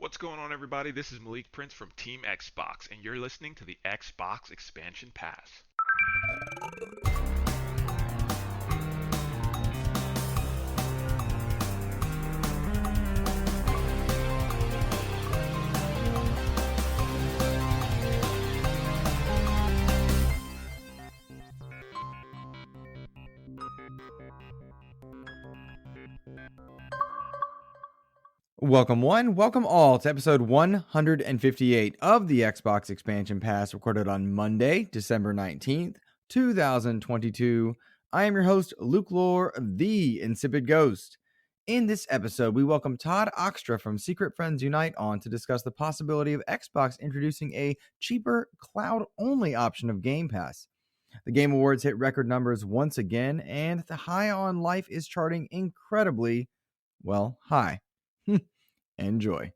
What's going on, everybody? This is Malik Prince from Team Xbox, and you're listening to the Xbox Expansion Pass. Welcome one, welcome all to episode 158 of the Xbox Expansion Pass, recorded on Monday, December 19th, 2022. I am your host, Luke Lohr, the Insipid Ghost. In this episode, we welcome Todd Oxtra from Secret Friends Unite on to discuss the possibility of Xbox introducing a cheaper cloud-only option of Game Pass. The Game Awards hit record numbers once again, and the High on Life is charting incredibly, well, high. Enjoy.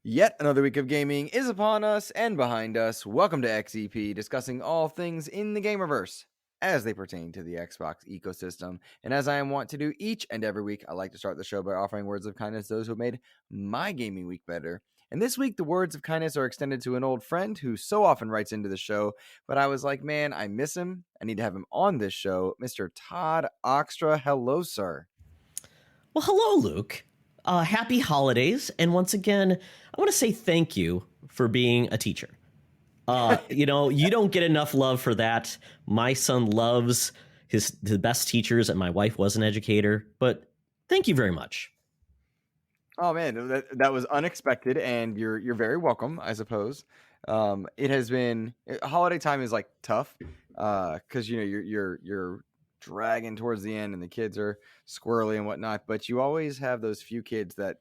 Yet another week of gaming is upon us and behind us. Welcome to XEP, discussing all things in the Gamerverse as they pertain to the Xbox ecosystem. And as I am wont to do each and every week, I like to start the show by offering words of kindness to those who have made my gaming week better. And this week, the words of kindness are extended to an old friend who so often writes into the show, but I was like, man, I miss him. I need to have him on this show. Mr. Todd Oxtra. Hello, sir. Well, hello, Luke. Happy holidays. And once again, I want to say thank you for being a teacher. You don't get enough love for that. My son loves the best teachers, and my wife was an educator. But thank you very much. Oh man, that was unexpected, and you're very welcome, I suppose. It has been holiday time is like tough, because you're dragging towards the end, and the kids are squirrely and whatnot. But you always have those few kids that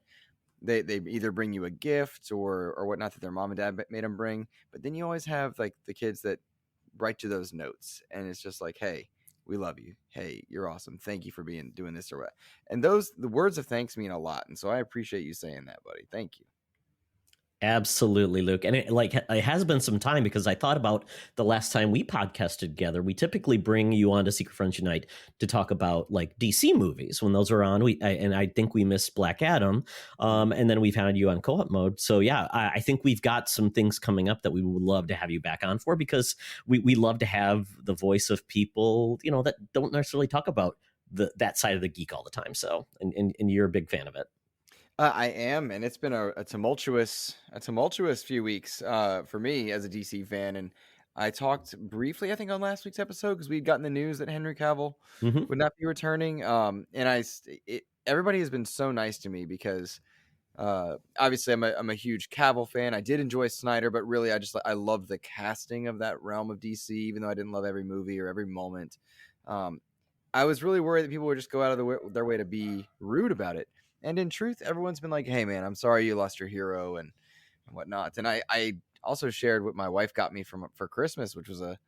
they either bring you a gift or whatnot that their mom and dad made them bring. But then you always have like the kids that write you those notes, and it's just like, hey, we love you. Hey, you're awesome. Thank you for doing this or what. And the words of thanks mean a lot. And so I appreciate you saying that, buddy. Thank you. Absolutely, Luke. And it has been some time, because I thought about the last time we podcasted together. We typically bring you on to Secret Friends Unite to talk about like DC movies when those are on. I think we missed Black Adam, and then we've had you on co-op mode. So yeah, I think we've got some things coming up that we would love to have you back on for, because we love to have the voice of people that don't necessarily talk about that side of the geek all the time. So and you're a big fan of it. I am, and it's been a tumultuous few weeks for me as a DC fan. And I talked briefly, I think, on last week's episode, because we'd gotten the news that Henry Cavill would not be returning. And everybody has been so nice to me, because obviously I'm a huge Cavill fan. I did enjoy Snyder, but really I love the casting of that realm of DC, even though I didn't love every movie or every moment. I was really worried that people would just go out of their way to be rude about it. And in truth, everyone's been like, hey, man, I'm sorry you lost your hero and whatnot. And I also shared what my wife got me for Christmas, which was a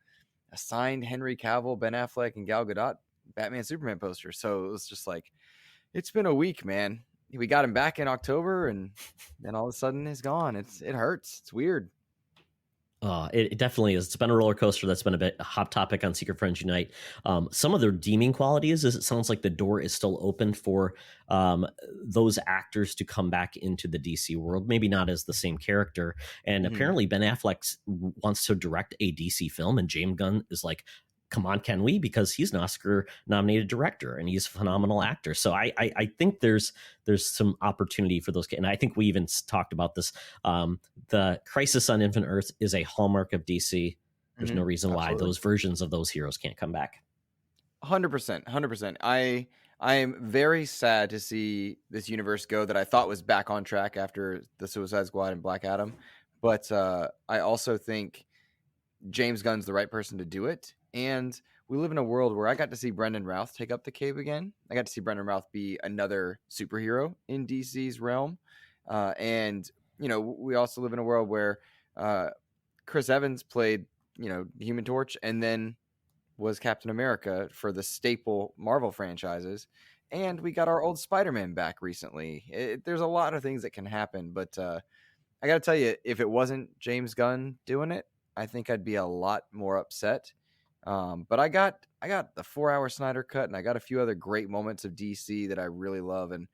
signed Henry Cavill, Ben Affleck, and Gal Gadot Batman Superman poster. So it was just like, it's been a week, man. We got him back in October, and then all of a sudden he's gone. It hurts. It's weird. It definitely is. It's been a roller coaster. That's been a hot topic on Secret Friends Unite. Some of the redeeming qualities is it sounds like the door is still open for those actors to come back into the DC world, maybe not as the same character. And apparently Ben Affleck wants to direct a DC film, and James Gunn is like, come on, can we? Because he's an Oscar nominated director and he's a phenomenal actor. So I think there's some opportunity for those. And I think we even talked about this. The Crisis on Infinite Earth is a hallmark of DC. There's no reason why those versions of those heroes can't come back. 100%. I am very sad to see this universe go that I thought was back on track after the Suicide Squad and Black Adam. But I also think James Gunn's the right person to do it. And we live in a world where I got to see Brendan Routh take up the cape again. I got to see Brendan Routh be another superhero in DC's realm. And, we also live in a world where Chris Evans played, the Human Torch, and then was Captain America for the staple Marvel franchises. And we got our old Spider-Man back recently. There's a lot of things that can happen. But I got to tell you, if it wasn't James Gunn doing it, I think I'd be a lot more upset. But I got the 4-hour Snyder cut, and I got a few other great moments of DC that I really love. And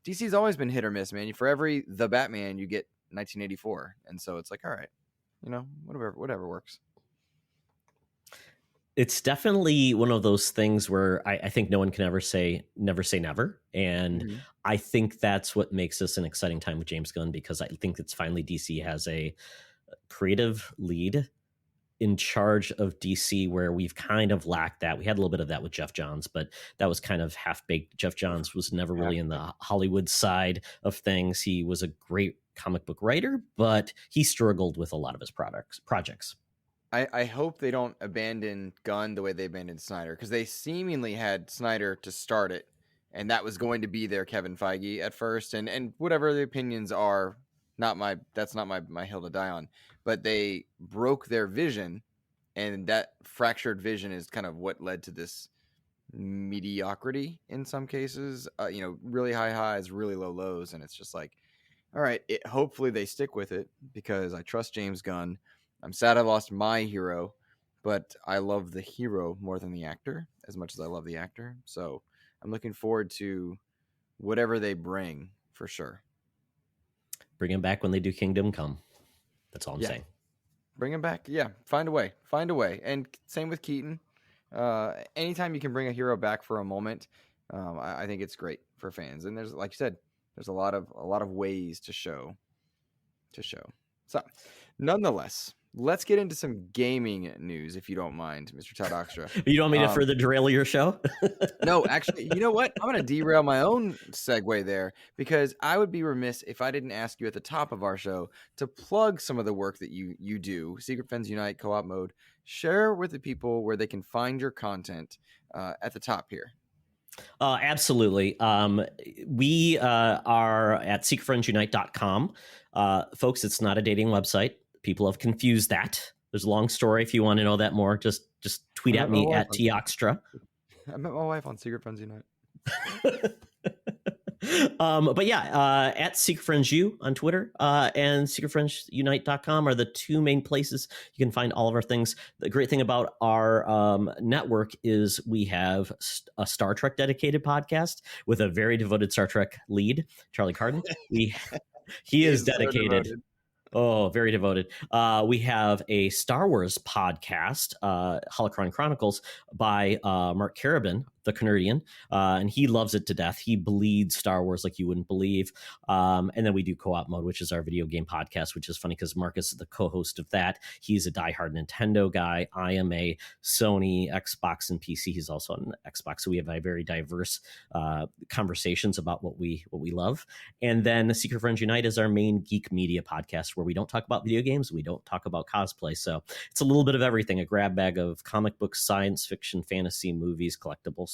DC's always been hit or miss, man. For every The Batman, you get 1984, and so it's like, all right, whatever works. It's definitely one of those things where I think no one can ever say never. And Mm-hmm. I think that's what makes this an exciting time with James Gunn, because I think it's finally DC has a creative lead in charge of DC, where we've kind of lacked that. We had a little bit of that with Jeff Johns, but that was kind of half-baked. Jeff Johns was never really in the Hollywood side of things. He was a great comic book writer, but he struggled with a lot of his projects. I hope they don't abandon Gunn the way they abandoned Snyder, because they seemingly had Snyder to start it, and that was going to be their Kevin Feige at first, and whatever the opinions are, that's not my hill to die on, but they broke their vision, and that fractured vision is kind of what led to this mediocrity in some cases. Really high highs, really low lows, and it's just like, all right, hopefully they stick with it, because I trust James Gunn. I'm sad I lost my hero, but I love the hero more than the actor, as much as I love the actor. So I'm looking forward to whatever they bring, for sure. Bring him back when they do Kingdom Come. That's all I'm saying. Bring him back. Yeah, find a way. And same with Keaton. Anytime you can bring a hero back for a moment, I think it's great for fans. And there's, like you said, there's a lot of ways to show. So, nonetheless, let's get into some gaming news, if you don't mind, Mr. Todd Oxtra. You don't want me to further derail your show? No, actually, you know what? I'm going to derail my own segue there, because I would be remiss if I didn't ask you at the top of our show to plug some of the work that you do. Secret Friends Unite, Co-op Mode. Share with the people where they can find your content at the top here. Absolutely. We are at secretfriendsunite.com. Folks, it's not a dating website. People have confused that. There's a long story. If you want to know that more, just tweet at me at Toxtra. I met my wife on Secret Friends Unite. But yeah, at Secret Friends U on Twitter and secretfriendsunite.com are the two main places you can find all of our things. The great thing about our network is we have a Star Trek dedicated podcast with a very devoted Star Trek lead, Charlie Carden. He is dedicated. So oh, very devoted. We have a Star Wars podcast, Holocron Chronicles, by Mark Carabin, the Canadian, and he loves it to death. He bleeds Star Wars like you wouldn't believe. And then we do Co-op Mode, which is our video game podcast, which is funny because Marcus is the co-host of that. He's a diehard Nintendo guy. I am a Sony, Xbox, and PC. He's also on Xbox. So we have a very diverse conversations about what we love. And then Secret Friends Unite is our main geek media podcast, where we don't talk about video games. We don't talk about cosplay. So it's a little bit of everything, a grab bag of comic books, science fiction, fantasy, movies, collectibles.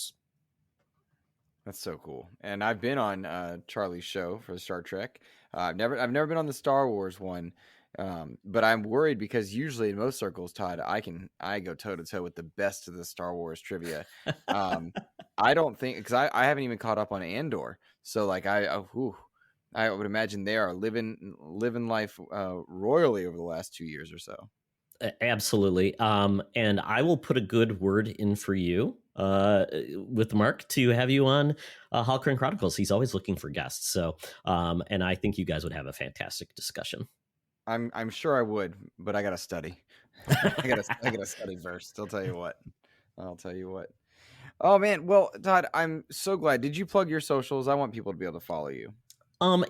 That's so cool. And I've been on Charlie's show for Star Trek. I've never been on the Star Wars one, but I'm worried because usually in most circles, Todd, I go toe to toe with the best of the Star Wars trivia. I don't think, because I haven't even caught up on Andor, so like I would imagine they are living life royally over the last 2 years or so. Absolutely. And I will put a good word in for you with Mark to have you on Holocron Chronicles. He's always looking for guests. So, and I think you guys would have a fantastic discussion. I'm sure I would, but I gotta study. I gotta study first. I'll tell you what. Oh man, well, Todd, I'm so glad. Did you plug your socials? I want people to be able to follow you.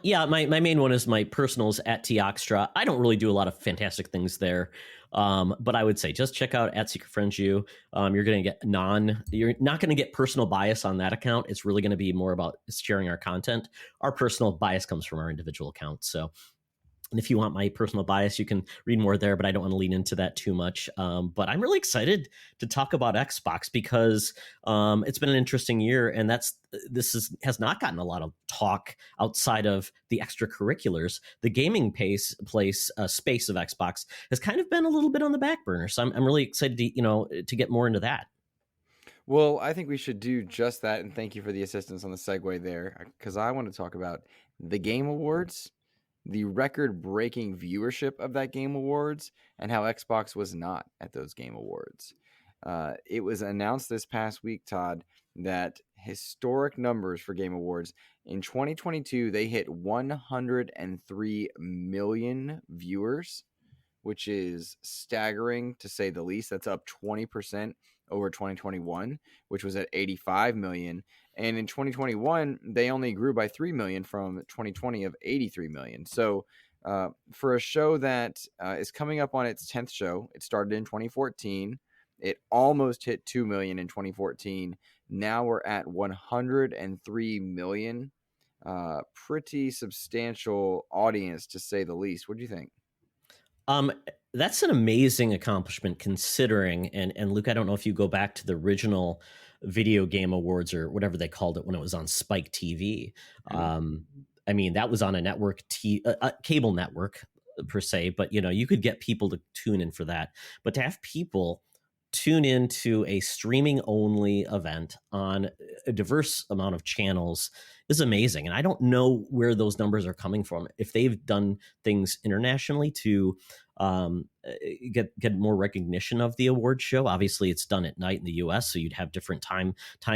Yeah, my main one is my personals at Toxtra. I don't really do a lot of fantastic things there. But I would say just check out at Secret Friends U. You're not going to get personal bias on that account. It's really going to be more about sharing our content. Our personal bias comes from our individual accounts. So, and if you want my personal bias, you can read more there, but I don't want to lean into that too much. But I'm really excited to talk about Xbox because it's been an interesting year, and has not gotten a lot of talk outside of the extracurriculars. The gaming space of Xbox has kind of been a little bit on the back burner. So I'm really excited to get more into that. Well, I think we should do just that, and thank you for the assistance on the segue there, because I want to talk about the Game Awards, the record-breaking viewership of that Game Awards, and how Xbox was not at those Game Awards. It was announced this past week, Todd, that historic numbers for Game Awards. In 2022, they hit 103 million viewers, which is staggering to say the least. That's up 20% over 2021, which was at 85 million. And in 2021, they only grew by 3 million from 2020 of 83 million. So for a show that is coming up on its 10th show, it started in 2014. It almost hit 2 million in 2014. Now we're at 103 million. Pretty substantial audience, to say the least. What do you think? That's an amazing accomplishment considering, and Luke, I don't know if you go back to the original Video Game Awards or whatever they called it when it was on Spike TV. I mean, that was on a network, a cable network per se, but you could get people to tune in for that. But to have people tune into a streaming only event on a diverse amount of channels is amazing. And I don't know where those numbers are coming from. If they've done things internationally to get more recognition of the award show. Obviously, it's done at night in the U.S., so you'd have different time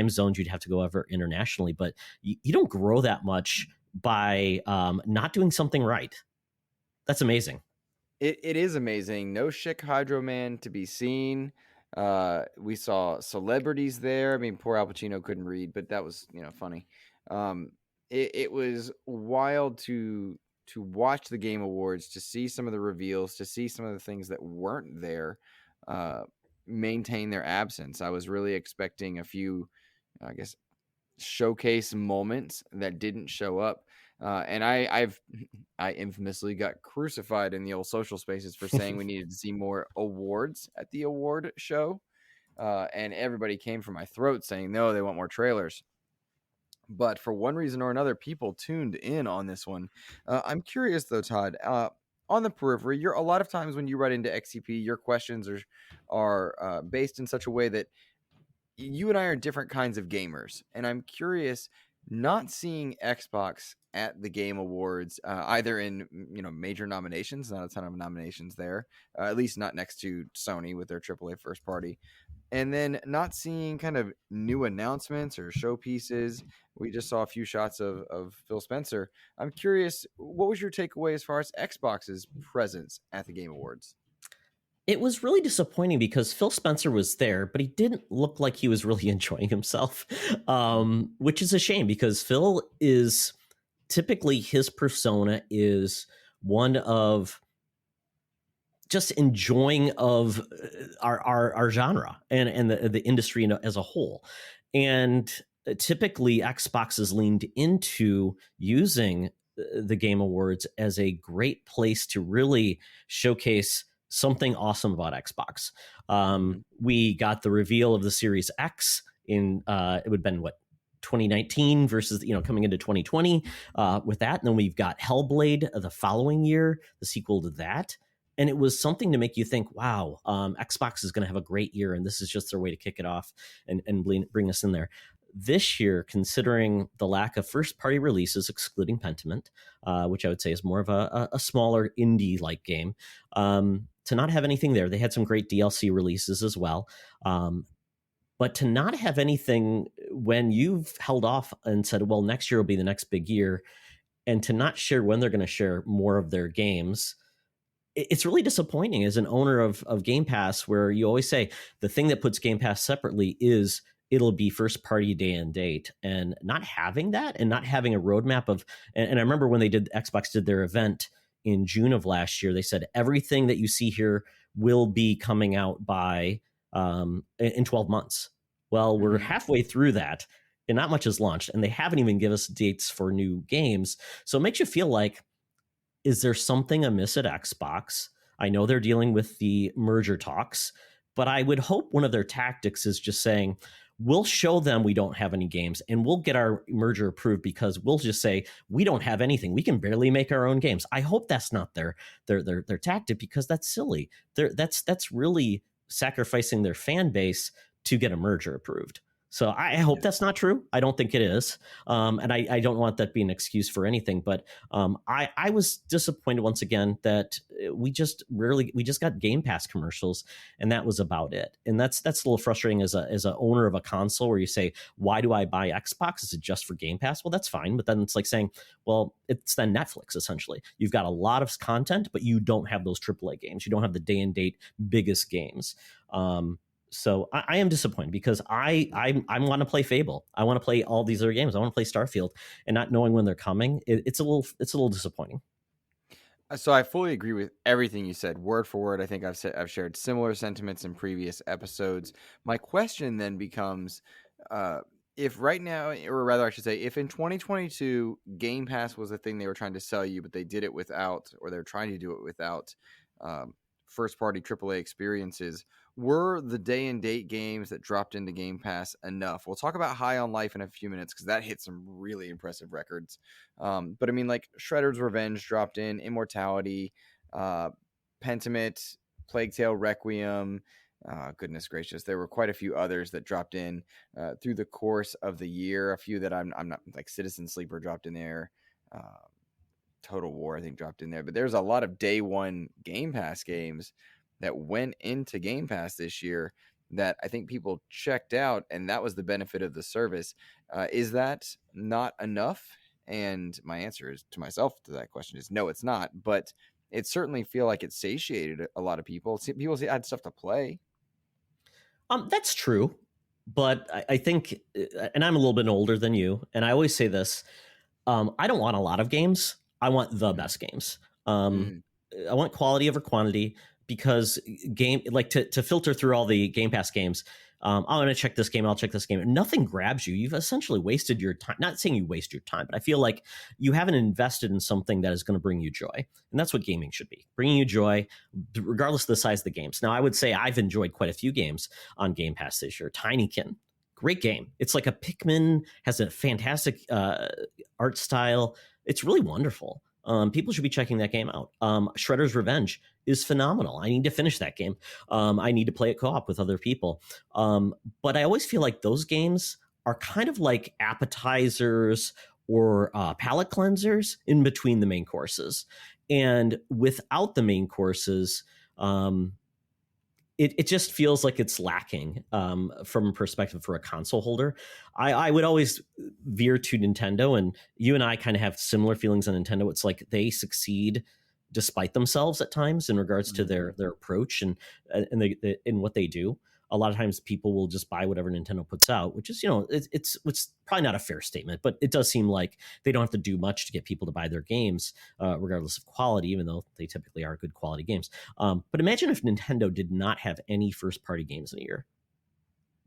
zones. You'd have to go over internationally, but you don't grow that much by not doing something right. That's amazing. It is amazing. No Chic Hydro Man to be seen. We saw celebrities there. I mean, poor Al Pacino couldn't read, but that was funny. It was wild to watch the Game Awards, to see some of the reveals, to see some of the things that weren't there maintain their absence. I was really expecting a few, I guess, showcase moments that didn't show up. And I infamously got crucified in the old social spaces for saying we needed to see more awards at the award show. And everybody came for my throat saying, no, they want more trailers. But for one reason or another, people tuned in on this one. I'm curious, though, Todd, on the periphery, a lot of times when you write into XCP, your questions are based in such a way that you and I are different kinds of gamers. And I'm curious, not seeing Xbox at the Game Awards, either in major nominations, not a ton of nominations there, at least not next to Sony with their AAA first party, and then not seeing kind of new announcements or showpieces. We just saw a few shots of Phil Spencer. I'm curious, what was your takeaway as far as Xbox's presence at the Game Awards? It was really disappointing because Phil Spencer was there, but he didn't look like he was really enjoying himself, which is a shame because Phil is typically, his persona is one of just enjoying of our genre and the industry as a whole. And typically Xbox has leaned into using the Game Awards as a great place to really showcase something awesome about Xbox. We got the reveal of the Series X in it would have been 2019 versus coming into 2020 with that. And then we've got Hellblade the following year, the sequel to that. And it was something to make you think, wow, Xbox is going to have a great year, and this is just their way to kick it off and bring us in there. This year, considering the lack of first-party releases, excluding Pentiment, which I would say is more of a smaller indie-like game, to not have anything there. They had some great DLC releases as well. But to not have anything when you've held off and said, well, next year will be the next big year, and to not share when they're going to share more of their games, it's really disappointing as an owner of Game Pass, where you always say the thing that puts Game Pass separately is it'll be first party day and date, and not having that and not having a roadmap of, and I remember when Xbox did their event in June of last year, they said everything that you see here will be coming out by in 12 months. Well, we're halfway through that and not much has launched, and they haven't even given us dates for new games. So it makes you feel like, is there something amiss at Xbox? I know they're dealing with the merger talks, but I would hope one of their tactics is just saying, we'll show them we don't have any games and we'll get our merger approved because we'll just say we don't have anything. We can barely make our own games. I hope that's not their tactic, because that's silly. That's really sacrificing their fan base to get a merger approved. So I hope that's not true. I don't think it is. And I don't want that to be an excuse for anything. But I was disappointed once again that we just got Game Pass commercials, and that was about it. And that's a little frustrating as a owner of a console, where you say, why do I buy Xbox? Is it just for Game Pass? Well, that's fine. But then it's like saying, well, it's then Netflix, essentially. You've got a lot of content, but you don't have those AAA games. You don't have the day and date biggest games. So I am disappointed, because I want to play Fable. I want to play all these other games. I want to play Starfield, and not knowing when they're coming, it's a little disappointing. So I fully agree with everything you said, word for word. I think I've shared similar sentiments in previous episodes. My question then becomes, if right now, or rather I should say, if in 2022 Game Pass was a thing they were trying to sell you, but they did it without, or they're trying to do it without first party AAA experiences, were the day and date games that dropped into Game Pass enough? We'll talk about High on Life in a few minutes, because that hit some really impressive records. But I mean, like Shredder's Revenge dropped in, Immortality, Pentiment, Plague Tale Requiem. Goodness gracious, there were quite a few others that dropped in through the course of the year. A few that I'm not, like Citizen Sleeper dropped in there. Total War, I think, dropped in there. But there's a lot of day one Game Pass games that went into Game Pass this year that I think people checked out, and that was the benefit of the service. Is that not enough? And my answer is, to myself, to that question is no, it's not. But it certainly feel like it satiated a lot of people. People had stuff to play. That's true, but I think, and I'm a little bit older than you, and I always say this: I don't want a lot of games. I want the best games. Mm. I want quality over quantity, because to filter through all the Game Pass games. I'm going to check this game. I'll check this game. Nothing grabs you. You've essentially wasted your time. Not saying you waste your time, but I feel like you haven't invested in something that is going to bring you joy. And that's what gaming should be, bringing you joy, regardless of the size of the games. Now, I would say I've enjoyed quite a few games on Game Pass this year. Tinykin, great game. It's like a Pikmin, has a fantastic art style. It's really wonderful. People should be checking that game out. Shredder's Revenge is phenomenal. I need to finish that game. I need to play it co-op with other people. But I always feel like those games are kind of like appetizers or palate cleansers in between the main courses. And without the main courses, it just feels like it's lacking from a perspective for a console holder. I would always veer to Nintendo, and you and I kind of have similar feelings on Nintendo. It's like they succeed despite themselves at times in regards to their approach and in what they do. A lot of times people will just buy whatever Nintendo puts out, which is, it's probably not a fair statement, but it does seem like they don't have to do much to get people to buy their games, regardless of quality, even though they typically are good quality games. But imagine if Nintendo did not have any first party games in a year.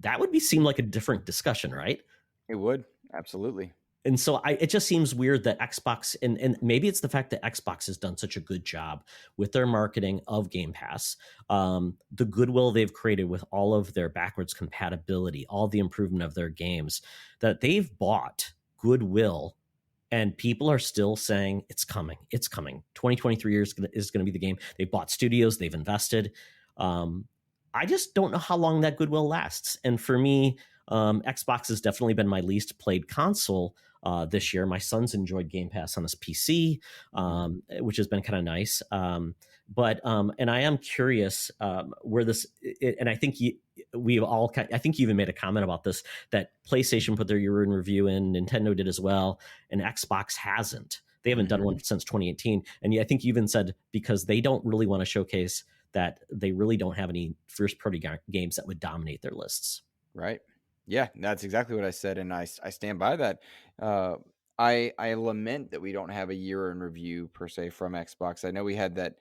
That would seem like a different discussion, right? It would, absolutely. And so it just seems weird that Xbox, and maybe it's the fact that Xbox has done such a good job with their marketing of Game Pass, the goodwill they've created with all of their backwards compatibility, all the improvement of their games, that they've bought goodwill, and people are still saying it's coming. It's coming. 2023 is going to be the game. They've bought studios. They've invested. I just don't know how long that goodwill lasts. And for me, Xbox has definitely been my least played console this year. My son's enjoyed Game Pass on his PC, which has been kind of nice. But I am curious where this, and I think I think you even made a comment about this, that PlayStation put their year in review in, Nintendo did as well, and Xbox hasn't. They haven't done one since 2018. And I think you even said because they don't really want to showcase that they really don't have any first party games that would dominate their lists. Right. Yeah, that's exactly what I said, and I stand by that. I lament that we don't have a year in review per se from Xbox. I know we had that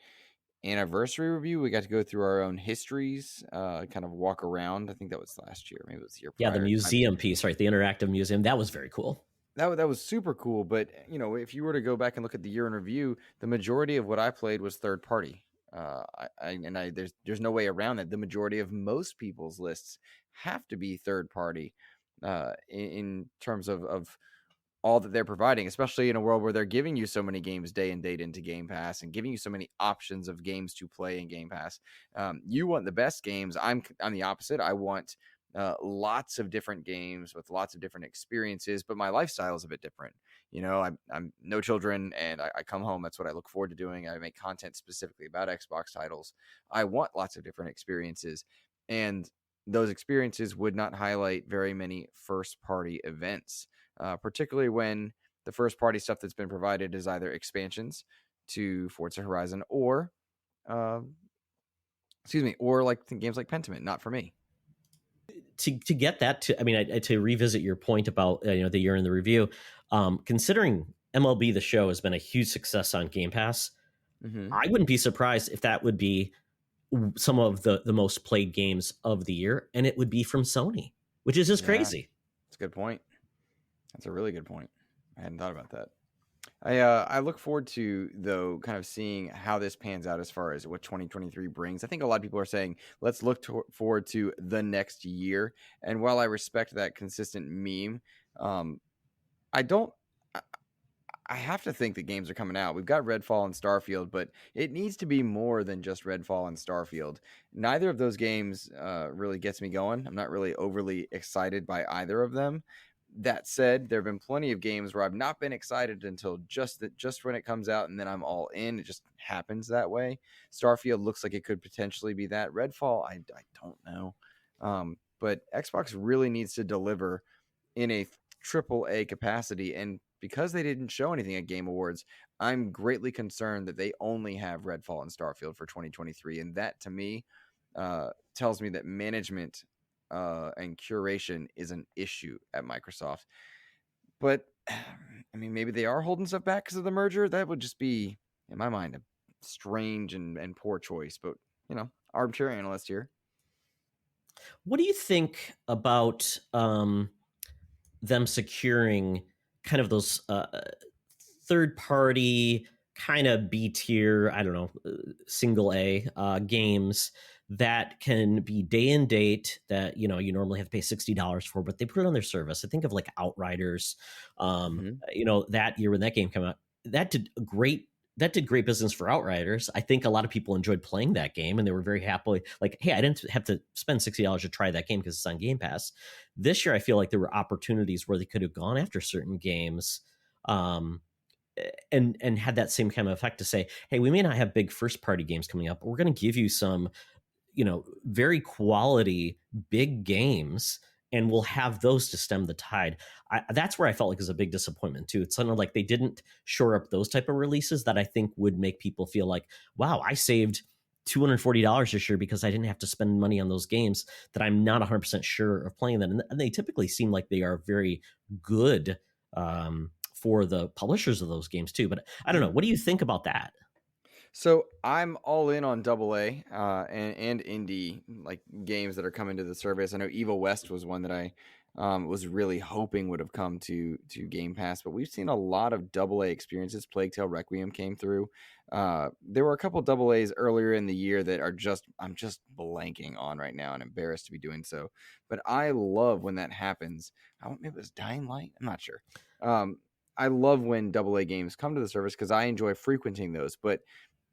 anniversary review. We got to go through our own histories, kind of walk around. I think that was last year. Maybe it was the year prior. Yeah, the museum piece, right? The interactive museum. That was very cool. That was super cool. But if you were to go back and look at the year in review, the majority of what I played was third party. There's no way around that. The majority of most people's lists have to be third party in terms of all that they're providing, especially in a world where they're giving you so many games day and date into Game Pass and giving you so many options of games to play in Game Pass. You want the best games. I'm the opposite. I want lots of different games with lots of different experiences, but my lifestyle is a bit different. I'm no children, and I come home. That's what I look forward to doing. I make content specifically about Xbox titles. I want lots of different experiences, and those experiences would not highlight very many first-party events, particularly when the first-party stuff that's been provided is either expansions to Forza Horizon or, uh, or like games like Pentiment. Not for me. To get that to, I mean, to revisit your point about the year in the review, considering MLB The Show has been a huge success on Game Pass, I wouldn't be surprised if that would be some of the most played games of the year, and it would be from Sony, which is just crazy. That's a good point. That's a really good point. I hadn't thought about that. I look forward to, though, kind of seeing how this pans out as far as what 2023 brings. I think a lot of people are saying, let's look forward to the next year. And while I respect that consistent meme, I don't. I have to think that games are coming out. We've got Redfall and Starfield, but it needs to be more than just Redfall and Starfield. Neither of those games really gets me going. I'm not really overly excited by either of them. That said, there have been plenty of games where I've not been excited until just when it comes out, and then I'm all in. It just happens that way. Starfield looks like it could potentially be that. Redfall, I don't know. But Xbox really needs to deliver in a AAA capacity, and because they didn't show anything at Game Awards, I'm greatly concerned that they only have Redfall and Starfield for 2023, and that to me tells me that management and curation is an issue at Microsoft. But I mean, maybe they are holding stuff back because of the merger. That would just be, in my mind, a strange and poor choice. But armchair analyst here. What do you think about them securing kind of those third party kind of B tier, I don't know, single A games that can be day and date that you normally have to pay $60 for, but they put it on their service? I think of like Outriders. That year when that game came out, that did great business for Outriders. I think a lot of people enjoyed playing that game, and they were very happy. Like, hey, I didn't have to spend $60 to try that game because it's on Game Pass. This year, I feel like there were opportunities where they could have gone after certain games, and had that same kind of effect to say, hey, we may not have big first party games coming up, but we're going to give you some, very quality big games, and we'll have those to stem the tide. That's where I felt like it was a big disappointment too. It's kind of like they didn't shore up those type of releases that I think would make people feel like, wow, I saved $240 this year because I didn't have to spend money on those games that I'm not 100% sure of playing them. And they typically seem like they are very good for the publishers of those games too. But I don't know. What do you think about that? So I'm all in on AA and indie like games that are coming to the service. I know Evil West was one that I was really hoping would have come to Game Pass, but we've seen a lot of AA experiences. Plague Tale Requiem came through. There were a couple AA's earlier in the year that I'm just blanking on right now and embarrassed to be doing so. But I love when that happens. Maybe it was Dying Light. I'm not sure. I love when AA games come to the service because I enjoy frequenting those. But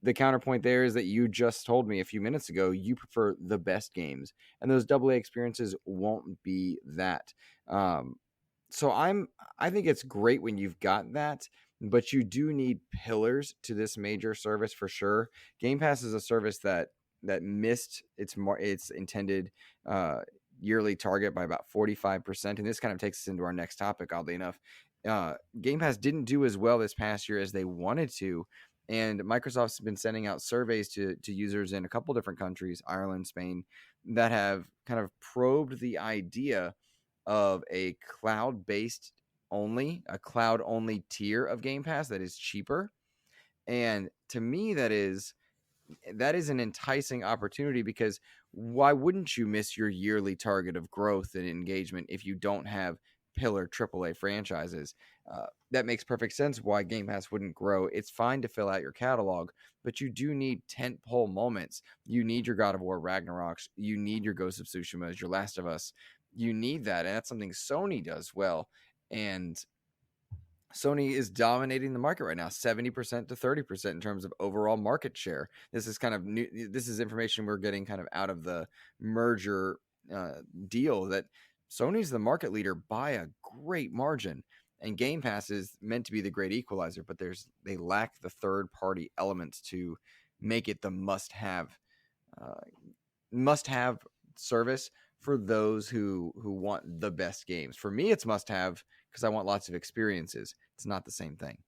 the counterpoint there is that you just told me a few minutes ago you prefer the best games, and those AA experiences won't be that. So I think it's great when you've got that, but you do need pillars to this major service for sure. Game Pass is a service that missed its intended yearly target by about 45%, and this kind of takes us into our next topic. Oddly enough, Game Pass didn't do as well this past year as they wanted to. And Microsoft's been sending out surveys to users in a couple different countries, Ireland, Spain, that have kind of probed the idea of a cloud-only tier of Game Pass that is cheaper. And to me, that is an enticing opportunity, because why wouldn't you miss your yearly target of growth and engagement if you don't have pillar AAA franchises? That makes perfect sense why Game Pass wouldn't grow. It's fine to fill out your catalog, but you do need tentpole moments. You need your God of War Ragnaroks. You need your Ghost of Tsushima's, your Last of Us. You need that, and that's something Sony does well. And Sony is dominating the market right now, 70% to 30% in terms of overall market share. This is kind of new. This is information we're getting kind of out of the merger deal that Sony's the market leader by a great margin, and Game Pass is meant to be the great equalizer, but they lack the third party elements to make it the must have service for those who want the best games. For me, it's must have because I want lots of experiences. It's not the same thing.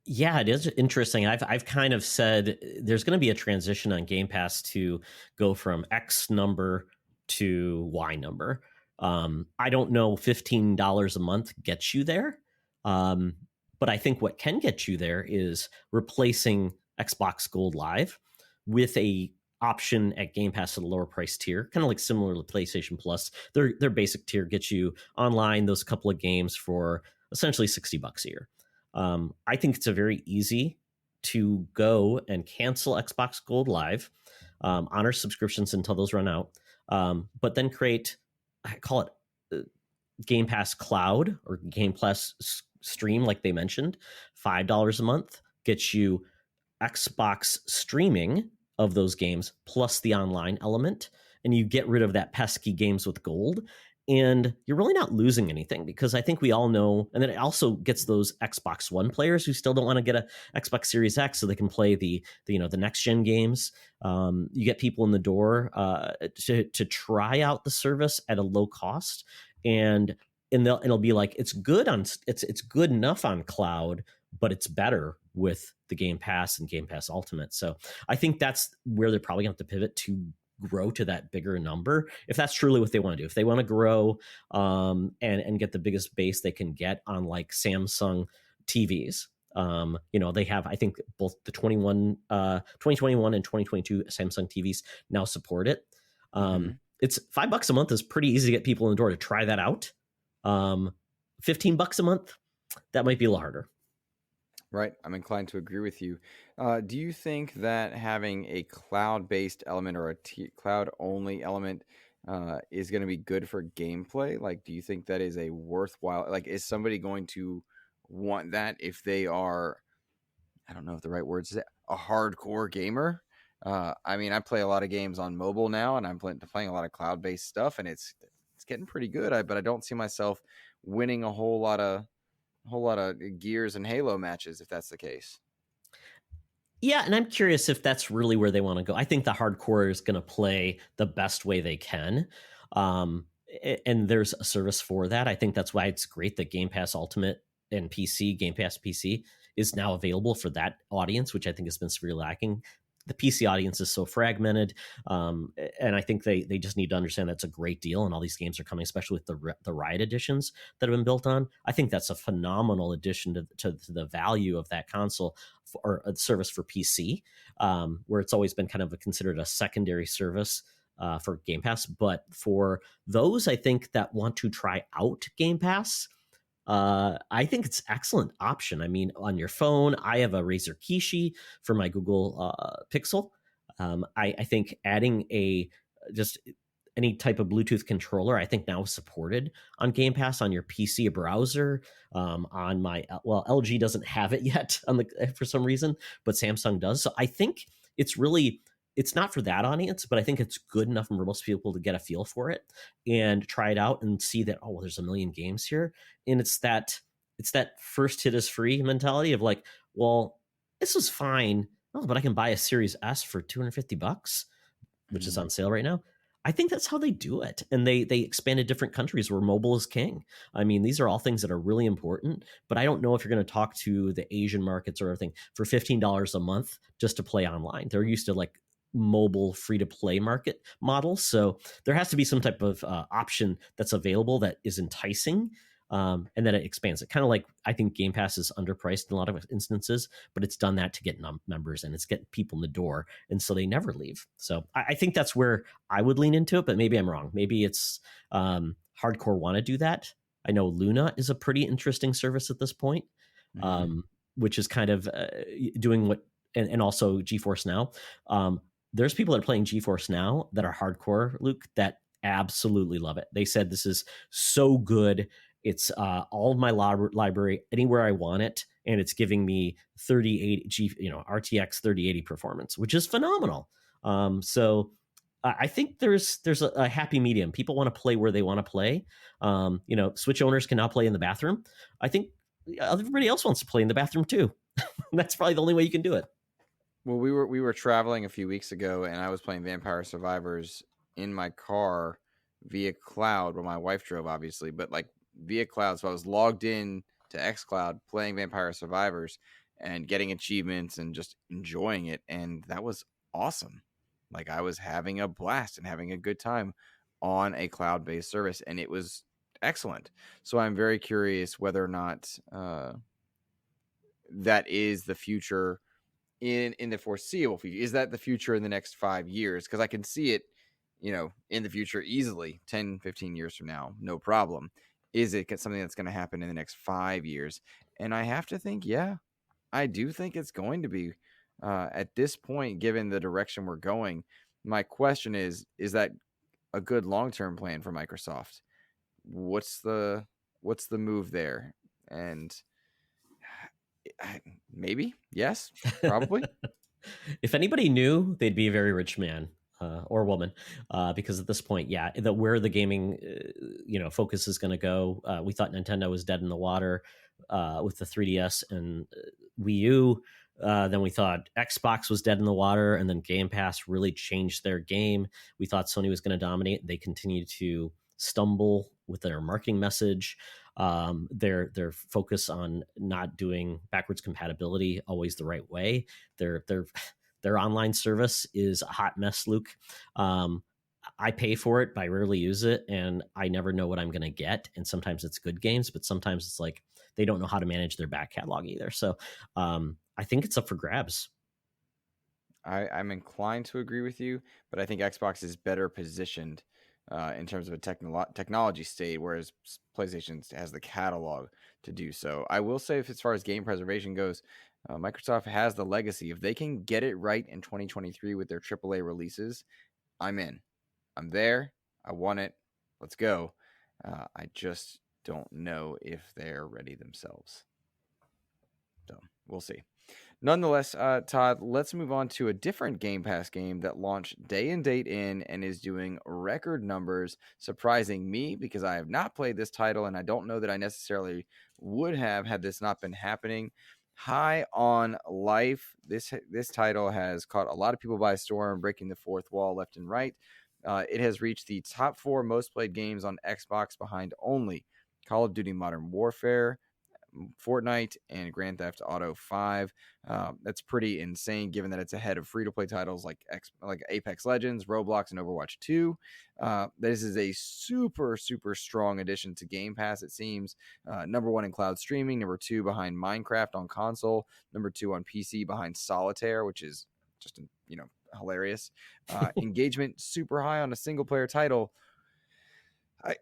Yeah, it is interesting. I've kind of said there's going to be a transition on Game Pass to go from X number to Y number. I don't know, $15 a month gets you there, but I think what can get you there is replacing Xbox Gold Live with a option at Game Pass at a lower price tier, kind of like similar to PlayStation Plus. Their basic tier gets you online those couple of games for essentially $60 a year. I think it's a very easy to go and cancel Xbox Gold Live, honor subscriptions until those run out, but then create, I call it Game Pass Cloud or Game Pass Stream, like they mentioned. $5 a month gets you Xbox streaming of those games plus the online element, and you get rid of that pesky games with gold. And you're really not losing anything, because I think we all know, and then it also gets those Xbox One players who still don't want to get a Xbox Series X so they can play the next gen games. You get people in the door to try out the service at a low cost, and it'll be like it's good enough on cloud, but it's better with the Game Pass and Game Pass Ultimate. So I think that's where they're probably going to have to pivot to grow to that bigger number, if that's truly what they want to do. If they want to grow and get the biggest base they can get on like Samsung TVs. They have, I think, both the 2021 and 2022 Samsung TVs now support it. It's $5 a month is pretty easy to get people in the door to try that out. $15 a month, that might be a little harder. Right. I'm inclined to agree with you. Do you think that having a cloud-based element or a cloud-only element is going to be good for gameplay? Like, do you think that is a worthwhile, like, is somebody going to want that if they are, I don't know if the right word is a hardcore gamer? I mean, I play a lot of games on mobile now, and I'm playing a lot of cloud-based stuff, and it's getting pretty good. But I don't see myself winning a whole lot of Gears and Halo matches if that's the case. Yeah, and I'm curious if that's really where they want to go. I think the hardcore is going to play the best way they can. And there's a service for that. I think that's why it's great that Game Pass Ultimate and PC, Game Pass PC, is now available for that audience, which I think has been severely lacking. The PC audience is so fragmented, and I think they just need to understand that's a great deal, and all these games are coming, especially with the Riot editions that have been built on. I think that's a phenomenal addition to the value of that console or a service for PC, where it's always been kind of considered a secondary service for Game Pass. But for those, I think, that want to try out Game Pass, I think it's an excellent option. I mean, on your phone, I have a Razer Kishi for my Google Pixel. I think adding just any type of Bluetooth controller, I think now is supported on Game Pass on your PC browser. On my LG doesn't have it yet for some reason, but Samsung does. So I think it's not for that audience, but I think it's good enough for most people to get a feel for it and try it out and see that, oh, well, there's a million games here. And it's that first hit is free mentality of like, well, this is fine, but I can buy a Series S for $250, which is on sale right now. I think that's how they do it. And they expanded different countries where mobile is king. I mean, these are all things that are really important, but I don't know if you're going to talk to the Asian markets or everything for $15 a month just to play online. They're used to like mobile free-to-play market model. So there has to be some type of option that's available that is enticing, and then it expands it. Kind of like, I think Game Pass is underpriced in a lot of instances, but it's done that to get members, and it's getting people in the door, and so they never leave. So I think that's where I would lean into it, but maybe I'm wrong. Maybe it's hardcore want to do that. I know Luna is a pretty interesting service at this point, which is kind of doing what, and also GeForce Now. There's people that are playing GeForce Now that are hardcore, Luke, that absolutely love it. They said this is so good. It's all of my library anywhere I want it, and it's giving me 3080 RTX 3080 performance, which is phenomenal. So I think there's a happy medium. People want to play where they want to play. Switch owners can now play in the bathroom. I think everybody else wants to play in the bathroom too. That's probably the only way you can do it. Well, we were traveling a few weeks ago, and I was playing Vampire Survivors in my car via cloud. Well, my wife drove, obviously, but like via cloud. So I was logged in to xCloud playing Vampire Survivors and getting achievements and just enjoying it, and that was awesome. Like I was having a blast and having a good time on a cloud-based service, and it was excellent. So I'm very curious whether or not that is the future in the foreseeable future. Is that the future in the next 5 years? Because I can see it, in the future easily 10, 15 years from now, no problem. Is it something that's going to happen in the next 5 years? And I have to think, yeah, I do think it's going to be at this point, given the direction we're going. My question is that a good long-term plan for Microsoft? What's the move there? And maybe, yes, probably. If anybody knew, they'd be a very rich man or woman, because at this point, yeah, where the gaming focus is going to go. We thought Nintendo was dead in the water with the 3DS and Wii U. Then we thought Xbox was dead in the water, and then Game Pass really changed their game. We thought Sony was going to dominate. They continue to stumble with their marketing message. Their focus on not doing backwards compatibility always the right way. Their online service is a hot mess, Luke. I pay for it, but I rarely use it, and I never know what I'm going to get. And sometimes it's good games, but sometimes it's like they don't know how to manage their back catalog either. So I think it's up for grabs. I'm inclined to agree with you, but I think Xbox is better positioned in terms of a technology state, whereas PlayStation has the catalog to do so. I will say, as far as game preservation goes, Microsoft has the legacy. If they can get it right in 2023 with their AAA releases, I'm in. I'm there. I want it. Let's go. I just don't know if they're ready themselves. So we'll see. Nonetheless, Todd, let's move on to a different Game Pass game that launched day and date in and is doing record numbers, surprising me because I have not played this title and I don't know that I necessarily would have had this not been happening. High on Life. This title has caught a lot of people by storm, breaking the fourth wall left and right. It has reached the top 4 most played games on Xbox behind only Call of Duty Modern Warfare, Fortnite, and Grand Theft Auto 5. That's pretty insane given that it's ahead of free-to-play titles like Apex Legends, Roblox, and Overwatch 2. This is a super, super strong addition to Game Pass, it seems. Number 1 in cloud streaming, number 2 behind Minecraft on console, number 2 on PC behind Solitaire, which is just, hilarious. Engagement super high on a single-player title.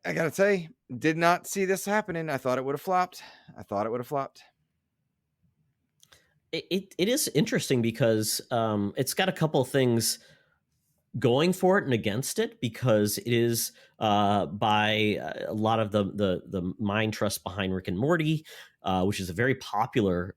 I gotta say, did not see this happening. I thought it would have flopped. It is interesting because it's got a couple of things going for it and against it, because it is by a lot of the mind trust behind Rick and Morty, which is a very popular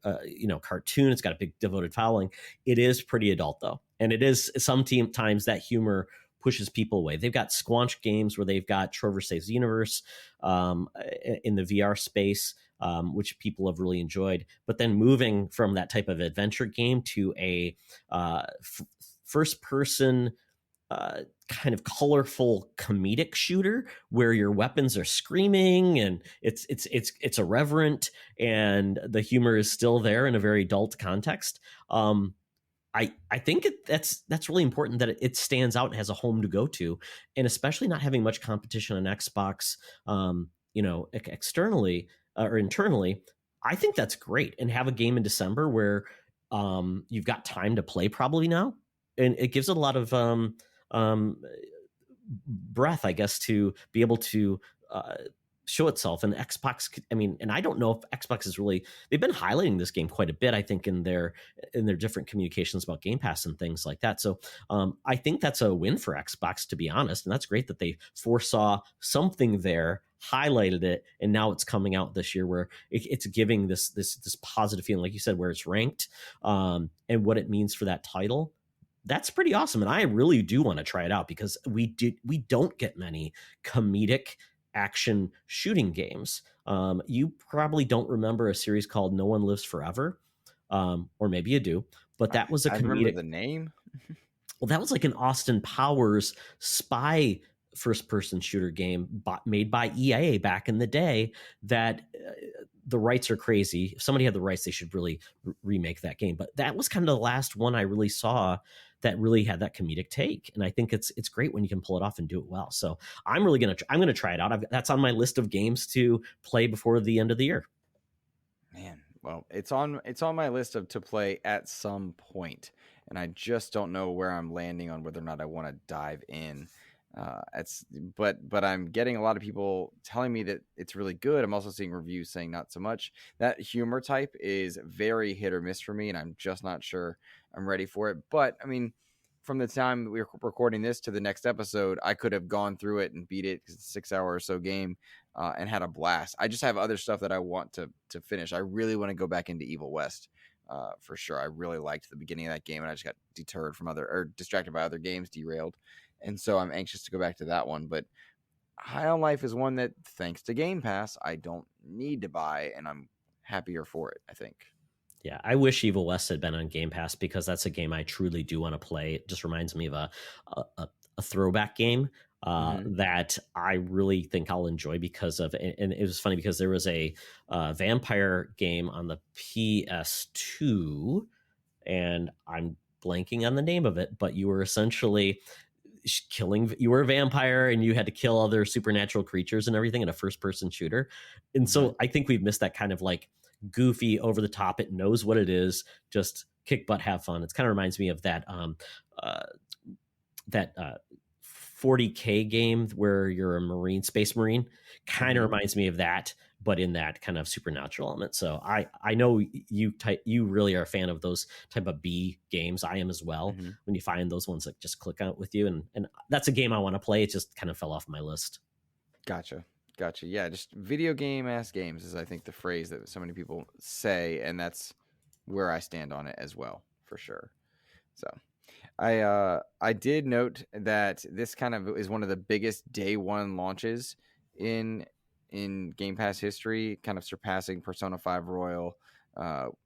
cartoon. It's got a big devoted following. It is pretty adult though, and it is sometimes that humor pushes people away. They've got squanch games where they've got Trover Saves the Universe in the VR space, which people have really enjoyed. But then moving from that type of adventure game to a first-person kind of colorful comedic shooter where your weapons are screaming and it's irreverent and the humor is still there in a very adult context. I think that's really important that it stands out and has a home to go to, and especially not having much competition on Xbox, externally or internally. I think that's great, and have a game in December where you've got time to play probably now, and it gives it a lot of breath, I guess, to be able to show itself. And Xbox, and I don't know if Xbox is really, they've been highlighting this game quite a bit, I think, in their different communications about Game Pass and things like that. So I think that's a win for Xbox, to be honest. And that's great that they foresaw something there, highlighted it, and now it's coming out this year where it's giving this positive feeling, like you said, where it's ranked, and what it means for that title. that's pretty awesome. And I really do want to try it out because we don't get many comedic action shooting games. You probably don't remember a series called No One Lives Forever, or maybe you do, but that was a I remember comedic. the name. Well, that was like an Austin Powers spy first person shooter game made by EA back in the day that the rights are crazy. If somebody had the rights, they should really remake that game. But that was kind of the last one I really saw that really had that comedic take. And I think it's great when you can pull it off and do it well. So I'm really going to try it out. That's on my list of games to play before the end of the year. Man, well, it's on my list to play at some point, and I just don't know where I'm landing on whether or not I want to dive in. But I'm getting a lot of people telling me that it's really good. I'm also seeing reviews saying not so much. That humor type is very hit or miss for me, and I'm just not sure I'm ready for it. But I mean, from the time we're recording this to the next episode, I could have gone through it and beat it because it's a 6 hour or so game. And had a blast. I just have other stuff that I want to finish. I really want to go back into Evil West for sure. I really liked the beginning of that game, and I just got distracted by other games, derailed. And so I'm anxious to go back to that one. But High on Life is one that, thanks to Game Pass, I don't need to buy, and I'm happier for it, I think. Yeah, I wish Evil West had been on Game Pass because that's a game I truly do want to play. It just reminds me of a throwback game that I really think I'll enjoy because of, and it was funny because there was a vampire game on the PS2, and I'm blanking on the name of it, but you were essentially you were a vampire and you had to kill other supernatural creatures and everything in a first person shooter. And so I think we've missed that kind of like goofy, over the top, it knows what it is, just kick butt, have fun. It kind of reminds me of that 40K game where you're a space marine. Kind of reminds me of that, but in that kind of supernatural element. So I know you really are a fan of those type of B games. I am as well. When you find those ones that just click out with you, and that's a game I want to play. It just kind of fell off my list. Gotcha. Yeah, just video game ass games is, I think, the phrase that so many people say, and that's where I stand on it as well, for sure. So I did note that this kind of is one of the biggest day one launches in Game Pass history, kind of surpassing Persona 5 Royal,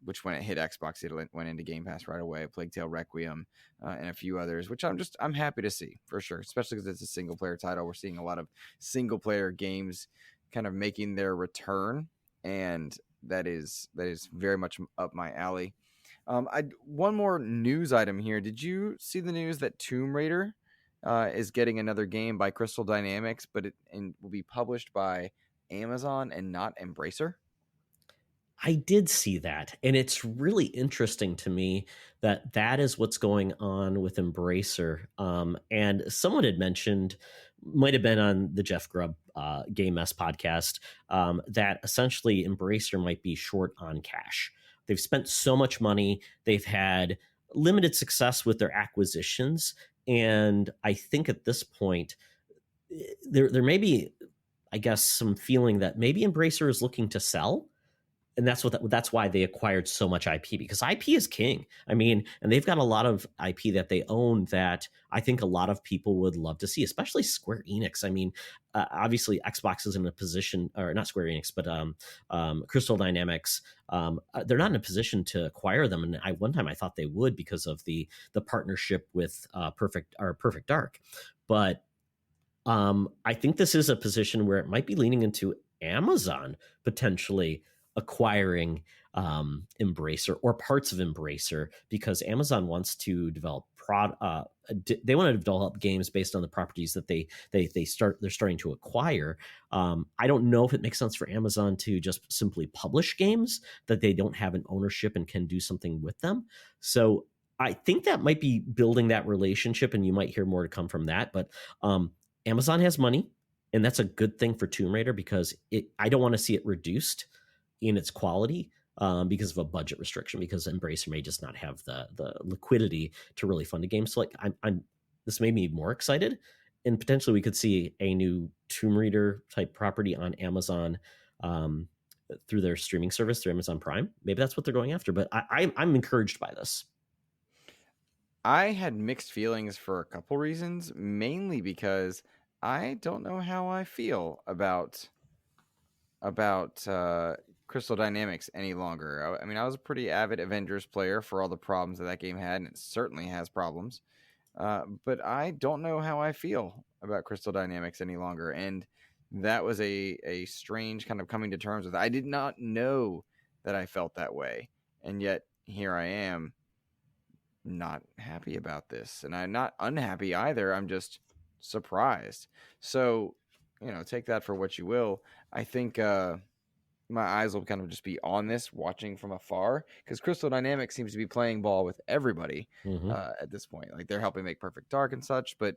which when it hit Xbox, it went into Game Pass right away. Plague Tale Requiem, and a few others, which I'm happy to see for sure, especially because it's a single player title. We're seeing a lot of single player games kind of making their return, and that is very much up my alley. One more news item here. Did you see the news that Tomb Raider is getting another game by Crystal Dynamics, but it will be published by Amazon and not Embracer? I did see that, and it's really interesting to me that is what's going on with Embracer. And someone had mentioned, might have been on the Jeff Grubb Game Mess podcast, that essentially Embracer might be short on cash. They've spent so much money. They've had limited success with their acquisitions. And I think at this point, there may be, I guess, some feeling that maybe Embracer is looking to sell. And that's why they acquired so much IP, because IP is king. I mean, and they've got a lot of IP that they own that I think a lot of people would love to see, especially Square Enix. I mean, obviously Xbox is in a position, or not Square Enix, but Crystal Dynamics. They're not in a position to acquire them. And one time I thought they would because of the partnership with Perfect Dark. But I think this is a position where it might be leaning into Amazon potentially acquiring Embracer or parts of Embracer, because Amazon wants to develop they want to develop games based on the properties that they're starting to acquire. I don't know if it makes sense for Amazon to just simply publish games that they don't have an ownership and can do something with them. So I think that might be building that relationship, and you might hear more to come from that. But Amazon has money, and that's a good thing for Tomb Raider, because I don't want to see it reduced in its quality because of a budget restriction, because Embracer may just not have the liquidity to really fund a game. So like this made me more excited, and potentially we could see a new Tomb Raider type property on Amazon through their streaming service, through Amazon Prime. Maybe that's what they're going after, but I'm encouraged by this. I had mixed feelings for a couple reasons, mainly because I don't know how I feel about Crystal Dynamics any longer. I mean, I was a pretty avid Avengers player for all the problems that game had, and it certainly has problems. But I don't know how I feel about Crystal Dynamics any longer, and that was a strange kind of coming to terms with. I did not know that I felt that way, and yet here I am, not happy about this, and I'm not unhappy either. I'm just surprised. So, take that for what you will. I think my eyes will kind of just be on this, watching from afar, because Crystal Dynamics seems to be playing ball with everybody at this point. Like, they're helping make Perfect Dark and such. But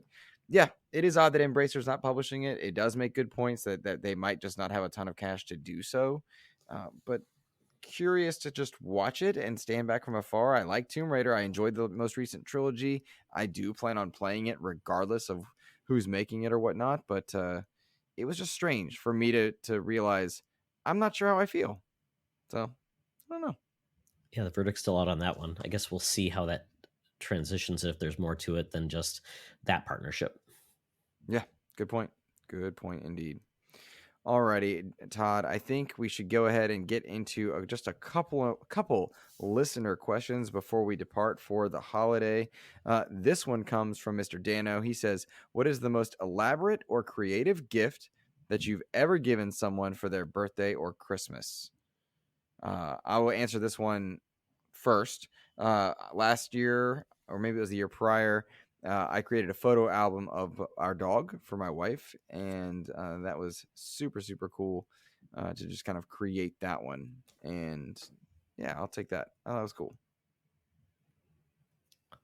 yeah, it is odd that Embracer's not publishing it. It does make good points that they might just not have a ton of cash to do so. But curious to just watch it and stand back from afar. I like Tomb Raider. I enjoyed the most recent trilogy. I do plan on playing it regardless of who's making it or whatnot. But it was just strange for me to realize I'm not sure how I feel. So I don't know. Yeah, the verdict's still out on that one. I guess we'll see how that transitions if there's more to it than just that partnership. Yeah, good point. Good point indeed. Alrighty, Todd. I think we should go ahead and get into just a couple listener questions before we depart for the holiday. This one comes from Mr. Dano. He says, "What is the most elaborate or creative gift that you've ever given someone for their birthday or Christmas?" I will answer this one first. Last year, or maybe it was the year prior, I created a photo album of our dog for my wife, and that was super, super cool to just kind of create that one. And yeah, I'll take that. Oh, that was cool.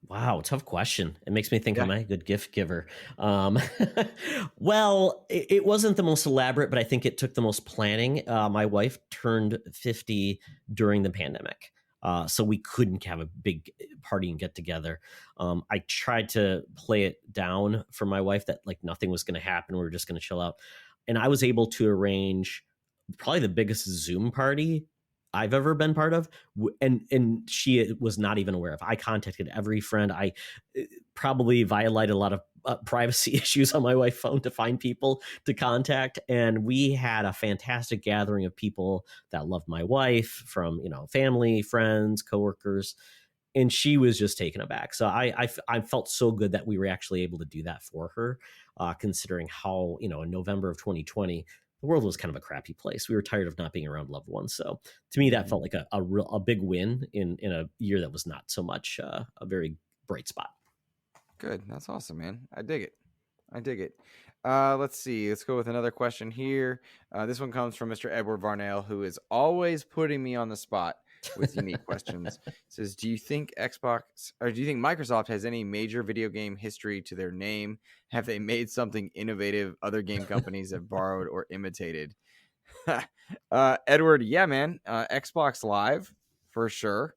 Wow, tough question. It makes me think, Yeah. am I a good gift giver? Well, it wasn't the most elaborate, but I think it took the most planning. My wife turned 50 during the pandemic. So we couldn't have a big party and get together. I tried to play it down for my wife that like nothing was going to happen. We were just going to chill out. And I was able to arrange probably the biggest Zoom party I've ever been part of, and she was not even aware of. I contacted every friend. I probably violated a lot of privacy issues on my wife's phone to find people to contact, and we had a fantastic gathering of people that loved my wife, from family, friends, coworkers, and she was just taken aback. So I felt so good that we were actually able to do that for her, considering how in November of 2020. The world was kind of a crappy place. We were tired of not being around loved ones. So to me, that felt like a big win in a year that was not so much a very bright spot. Good. That's awesome, man. I dig it. Let's see. Let's go with another question here. This one comes from Mr. Edward Varnell, who is always putting me on the spot with unique questions. It says, do you think Microsoft has any major video game history to their name? Have they made something innovative other game companies have borrowed or imitated? Edward, yeah, man. Xbox Live, for sure,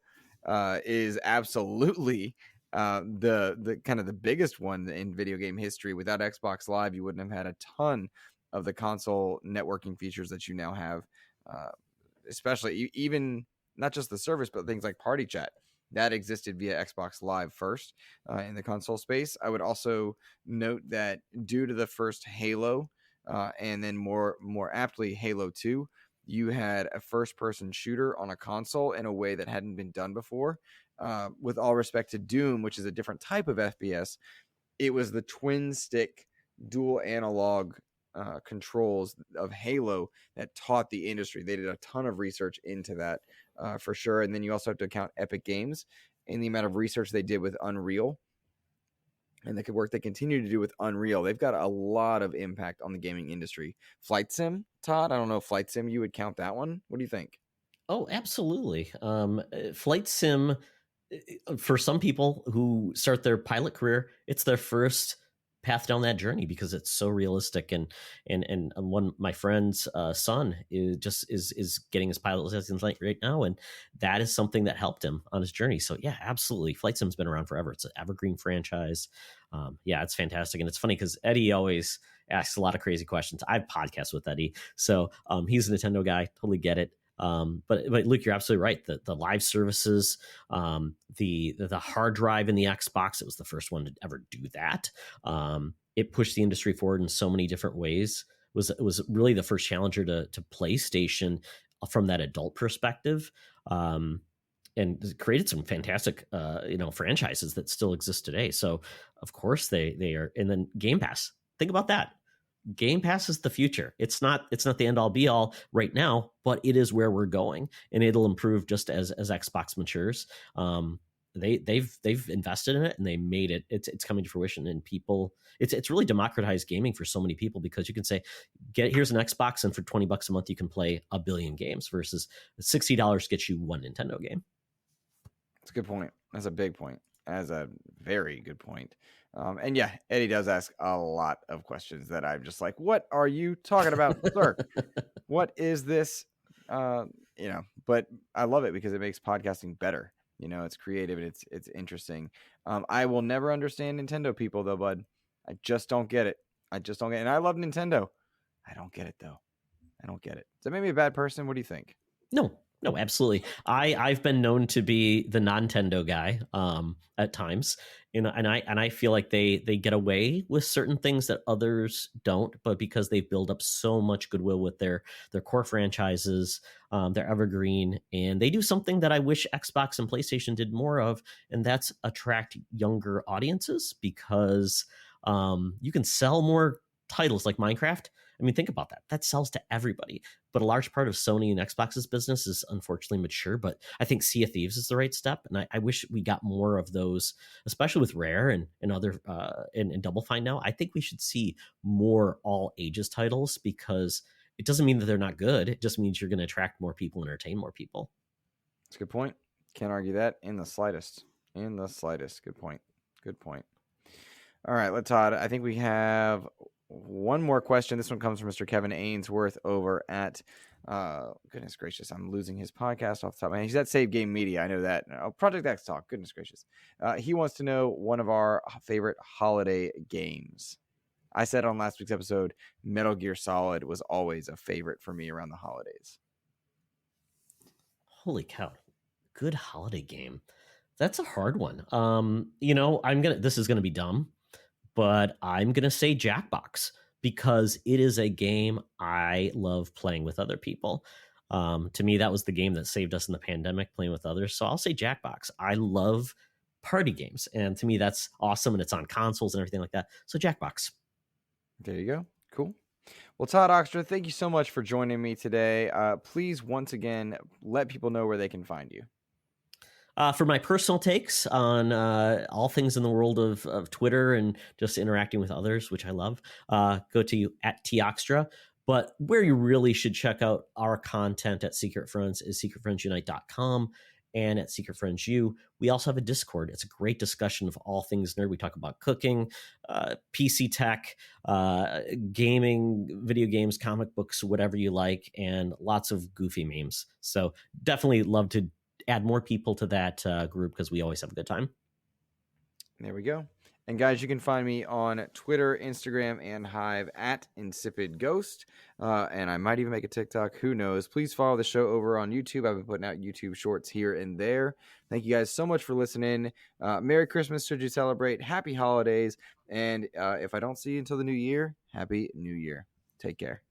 is absolutely the kind of the biggest one in video game history. Without Xbox Live, you wouldn't have had a ton of the console networking features that you now have, especially even not just the service, but things like party chat that existed via Xbox Live first in the console space. I would also note that due to the first Halo and then more aptly Halo 2, you had a first-person shooter on a console in a way that hadn't been done before. With all respect to Doom, which is a different type of FPS, it was the twin stick dual analog controls of Halo that taught the industry. They did a ton of research into that for sure. And then you also have to account Epic Games and the amount of research they did with Unreal and the work they continue to do with Unreal. They've got a lot of impact on the gaming industry. Flight Sim, Todd, I don't know if Flight Sim, you would count that one. What do you think? Oh, absolutely. Flight Sim, for some people who start their pilot career, it's their first path down that journey because it's so realistic. And one my friend's son is getting his pilot license right now, and that is something that helped him on his journey. So yeah, absolutely, Flight Sim's been around forever. It's an evergreen franchise. Yeah, it's fantastic, and it's funny because Eddie always asks a lot of crazy questions. I have podcasts with Eddie, so he's a Nintendo guy. Totally get it. But Luke, you're absolutely right. The live services, the hard drive in the Xbox, it was the first one to ever do that. It pushed the industry forward in so many different ways. It was really the first challenger to PlayStation from that adult perspective. And created some fantastic, franchises that still exist today. So of course they are. And then Game Pass. Think about that. Game Pass is the future. It's not the end all be all right now, but it is where we're going, and it'll improve just as Xbox matures. They've invested in it, and they made it. It's coming to fruition, and people. It's really democratized gaming for so many people, because you can say, here's an Xbox, and for $20 a month you can play a billion games, versus $60 gets you one Nintendo game. That's a good point. That's a big point. That's a very good point. And yeah, Eddie does ask a lot of questions that I'm just like, what are you talking about, sir? What is this? But I love it because it makes podcasting better. It's creative and it's interesting. I will never understand Nintendo people though, bud. I just don't get it. And I love Nintendo. I don't get it though. I don't get it. Does that make me a bad person? What do you think? No, absolutely. I've been known to be the Nintendo guy at times, and I feel like they get away with certain things that others don't, but because they build up so much goodwill with their core franchises, they're evergreen, and they do something that I wish Xbox and PlayStation did more of, and that's attract younger audiences, because you can sell more titles like Minecraft. I mean, think about that. That sells to everybody. But a large part of Sony and Xbox's business is unfortunately mature. But I think Sea of Thieves is the right step. And I wish we got more of those, especially with Rare and other and Double Fine now. I think we should see more all ages titles, because it doesn't mean that they're not good. It just means you're going to attract more people and entertain more people. That's a good point. Can't argue that in the slightest. Good point. All right, Todd. I think we have one more question. This one comes from Mr. Kevin Ainsworth over at goodness gracious, I'm losing his podcast off the top of my head. He's at Save Game Media. I know that. Project X Talk. Goodness gracious. He wants to know one of our favorite holiday games. I said on last week's episode, Metal Gear Solid was always a favorite for me around the holidays. Holy cow. Good holiday game. That's a hard one. This is gonna be dumb, but I'm going to say Jackbox, because it is a game I love playing with other people. To me, that was the game that saved us in the pandemic, playing with others. So I'll say Jackbox. I love party games, and to me, that's awesome, and it's on consoles and everything like that. So Jackbox. There you go. Cool. Well, Todd Oxtra, thank you so much for joining me today. Please, once again, let people know where they can find you. For my personal takes on all things in the world of Twitter and just interacting with others, which I love, go to @toxtra. But where you really should check out our content at Secret Friends is secretfriendsunite.com and at Secret Friends U. We also have a Discord. It's a great discussion of all things nerd. We talk about cooking, PC tech, gaming, video games, comic books, whatever you like, and lots of goofy memes. So definitely love to add more people to that group, because we always have a good time. There we go. And guys, you can find me on Twitter, Instagram, and Hive at InsipidGhost. And I might even make a TikTok. Who knows? Please follow the show over on YouTube. I've been putting out YouTube shorts here and there. Thank you guys so much for listening. Merry Christmas should you celebrate. Happy holidays. And if I don't see you until the new year, Happy New Year. Take care.